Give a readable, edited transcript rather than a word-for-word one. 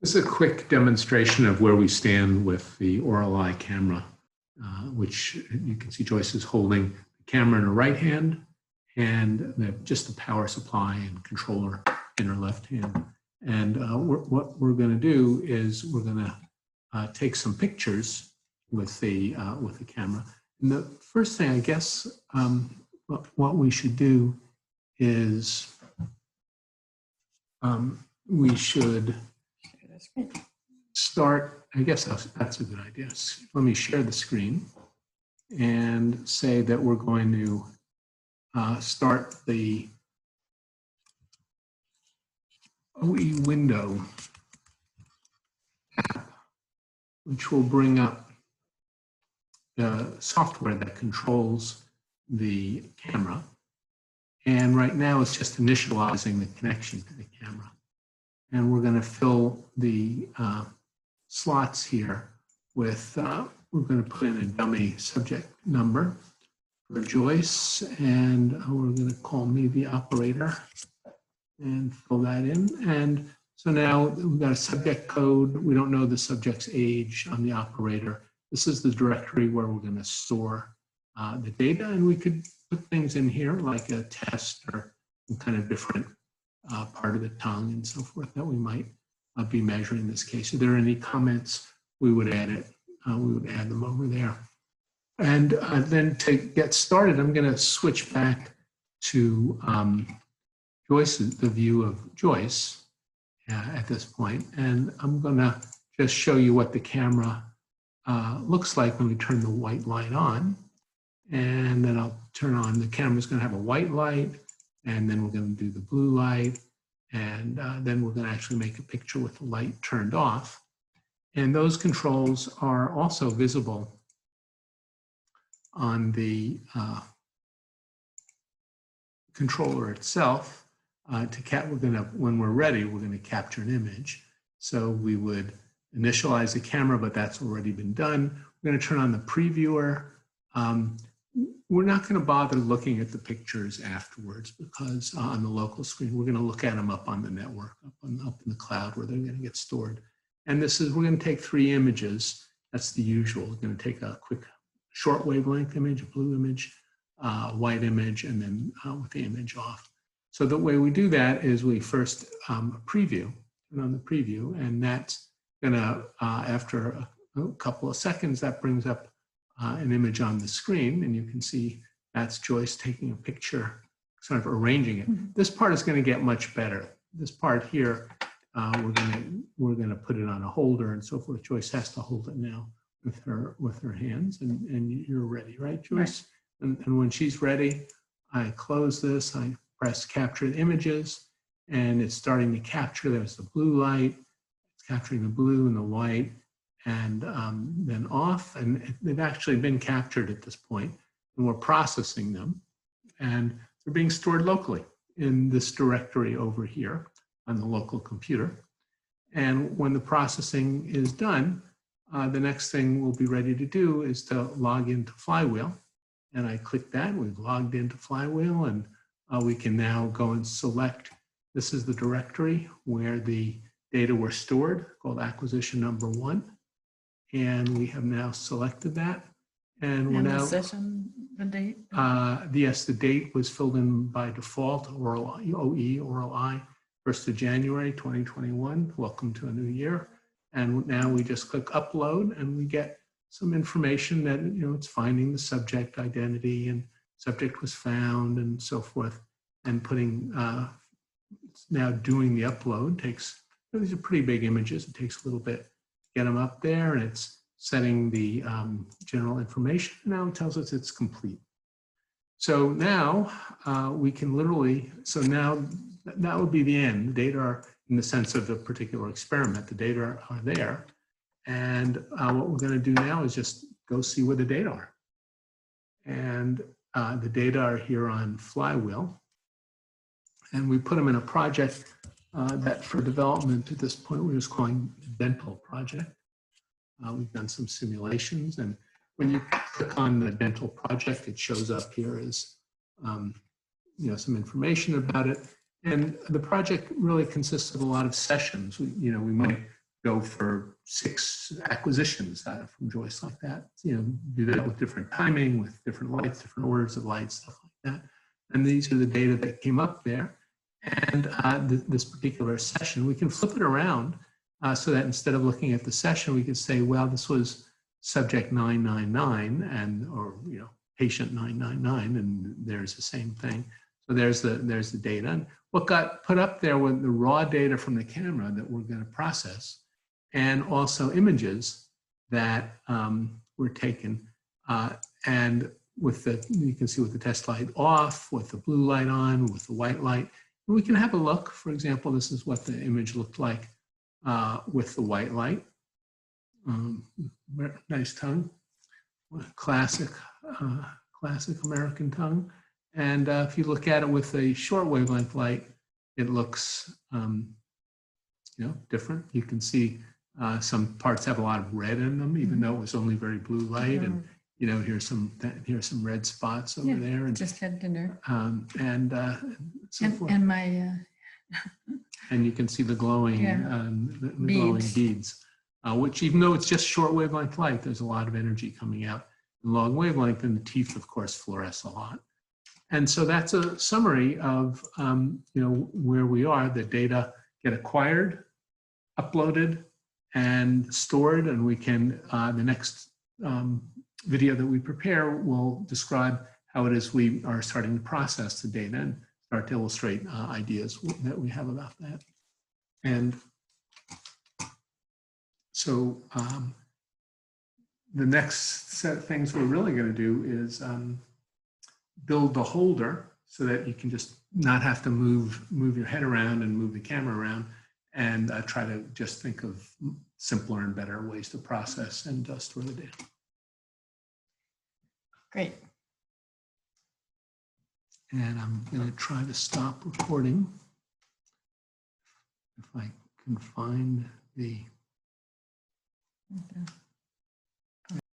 This is a quick demonstration of where we stand with the OralEye camera, which you can see Joyce is holding the camera in her right hand and just the power supply and controller in her left hand. And what we're going to do is we're going to take some pictures with the camera. And the first thing, I guess, what we should do is we should start, I guess that's a good idea. Let me share the screen and say that we're going to start the OE window app, which will bring up the software that controls the camera. And right now it's just initializing the connection to the camera. And we're going to fill the slots here with, we're going to put in a dummy subject number for Joyce, and we're going to call me the operator and fill that in. And so now we've got a subject code. We don't know the subject's age on the operator. This is the directory where we're going to store the data, and we could put things in here like a test or some kind of different part of the tongue and so forth that we might be measuring in this case. If there are any comments, we would add it. We would add them over there. And then to get started, I'm going to switch back to Joyce, the view of Joyce at this point. And I'm going to just show you what the camera looks like when we turn the white light on. And then I'll turn on, the camera's going to have a white light, and then we're going to do the blue light, and then we're going to actually make a picture with the light turned off. And those controls are also visible on the controller itself. When we're ready, we're going to capture an image. So we would initialize the camera, but that's already been done. We're going to turn on the previewer. We're not going to bother looking at the pictures afterwards because on the local screen, we're going to look at them up on the network, up in the cloud where they're going to get stored. And this is, we're going to take 3 images. That's the usual. We're going to take a quick short wavelength image, a blue image, white image, and then with the image off. So the way we do that is we first preview, turn on the preview, and that's going to, after a couple of seconds, that brings up an image on the screen, and you can see that's Joyce taking a picture, sort of arranging it. Mm-hmm. This part is going to get much better. This part here, we're going to put it on a holder and so forth. Joyce has to hold it now with her hands, and you're ready, right, Joyce? Right. And when she's ready, I close this. I press capture images, and it's starting to capture. There's the blue light. It's capturing the blue and the white. And then off, and they've actually been captured at this point, and we're processing them, and they're being stored locally in this directory over here on the local computer. And when the processing is done, the next thing we'll be ready to do is to log into Flywheel, and I click that. We've logged into Flywheel, and we can now go and select. This is the directory where the data were stored, called acquisition number 1. And we have now selected that. And we're now— the session, the date? Yes, the date was filled in by default, OralEye, 1st of January, 2021. Welcome to a new year. And now we just click upload, and we get some information that, it's finding the subject identity, and subject was found, and so forth. And putting, it's now doing the upload. These are pretty big images. It takes a little bit. Get them up there, and it's setting the general information. Now it tells us it's complete. So now we can literally, so now that would be the end. The data are, in the sense of the particular experiment, the data are there. And what we're going to do now is just go see where the data are. And the data are here on Flywheel. And we put them in a project that for development at this point, we're just calling the dental project. We've done some simulations, and when you click on the dental project, it shows up here as some information about it. And the project really consists of a lot of sessions. We might go for 6 acquisitions from joists like that. Do that with different timing, with different lights, different orders of light, stuff like that. And these are the data that came up there. And this particular session, we can flip it around so that instead of looking at the session, we could say, well, this was subject 999 and, or, patient 999, and there's the same thing. So there's the data. And what got put up there were the raw data from the camera that we're going to process, and also images that were taken. And with you can see with the test light off, with the blue light on, with the white light. And we can have a look. For example, this is what the image looked like with the white light. Nice tongue, classic American tongue. And if you look at it with a short wavelength light, it looks different. You can see some parts have a lot of red in them, even though it was only very blue light. And here's some red spots over there. And just had dinner. And so forth. And my and you can see the glowing glowing beads, which, even though it's just short wavelength light, there's a lot of energy coming out in long wavelength, and the teeth, of course, fluoresce a lot. And so that's a summary of where we are. The data get acquired, uploaded, and stored, and we can the next video that we prepare will describe how it is we are starting to process the data and start to illustrate ideas that we have about that. And so the next set of things we're really going to do is build the holder so that you can just not have to move your head around and move the camera around, and try to just think of simpler and better ways to process and store the data. Great. And I'm going to try to stop recording. If I can find the...